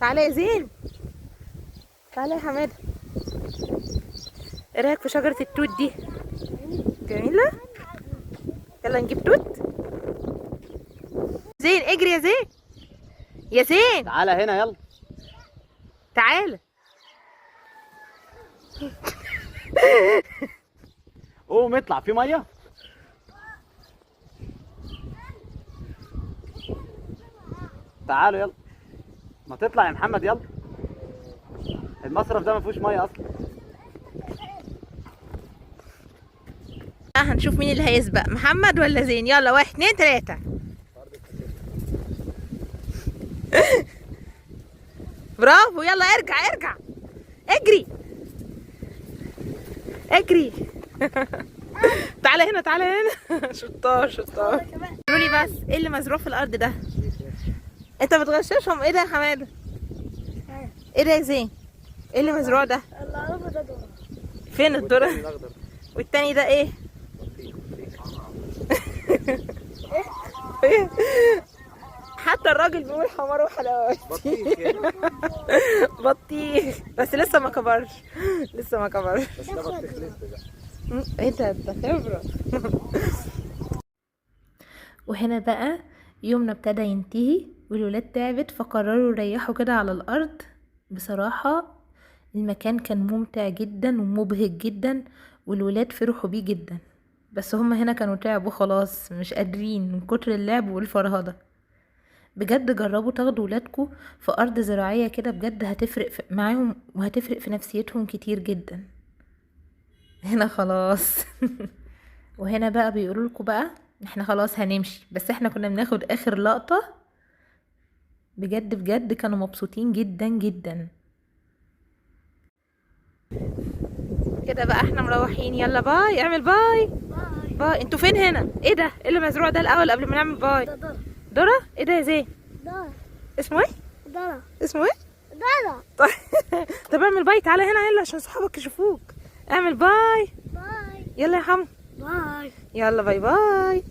تعالى يا زين، تعالى يا حماده. ايه رايك في شجره التوت دي؟ جميله. يلا نجيب توت. زين اجري يا زين، يا زين تعالى هنا يلا. تعالى. قوم اطلع في ميه. تعالوا يلا، ما تطلع يا محمد يلا. المصرف ده ما فيهوش ميه اصلا. هنشوف مين اللي هيسبق، محمد ولا زين. يلا 1 2 3. برافو، يلا ارجع ارجع، اجري اجري. تعالى هنا تعالى هنا. شطار شطار. قولوا لي بس ايه اللي مزروع في الارض ده؟ انت بتغششهم. ايه ده يا حماده؟ ايه ده يا زين؟ ايه اللي مزروع ده؟ فين الذره؟ والتاني ده ايه؟ حتى الراجل بيقول حمار وحلاوه. بطيخ بس لسه ما كبرش، لسه ما كبرش. بس ده بطيخ لسه ده. ايه ده خبره. وهنا بقى يومنا ابتدى ينتهي والولاد تعبت، فقرروا يريحوا كده على الارض. بصراحه المكان كان ممتع جدا ومبهج جدا، والولاد فرحوا بيه جدا. بس هما هنا كانوا تعبوا خلاص، مش قادرين من كتر اللعب والفرهده. بجد جربوا تاخدوا ولادكم في ارض زراعيه كده، بجد هتفرق معاهم وهتفرق في نفسيتهم كتير جدا. هنا خلاص. وهنا بقى بيقولوا لكم بقى احنا خلاص هنمشي، بس احنا كنا بناخد اخر لقطه. بجد بجد كانوا مبسوطين جدا جدا. كده بقى احنا مروحين. يلا باي، اعمل باي. باي. انتوا فين هنا؟ ايه ده؟ ايه اللي مزروع ده الاول قبل ما نعمل باي؟ ده ذرة. ذره. ايه ده يا زين؟ ذرة. اسمه ايه؟ ذرة. اسمه ايه؟ ذرة. طب اعمل باي، تعالى هنا يلا عشان صحابك يشوفوك. اعمل باي. باي. يلا يا حمو. باي. يلا باي باي.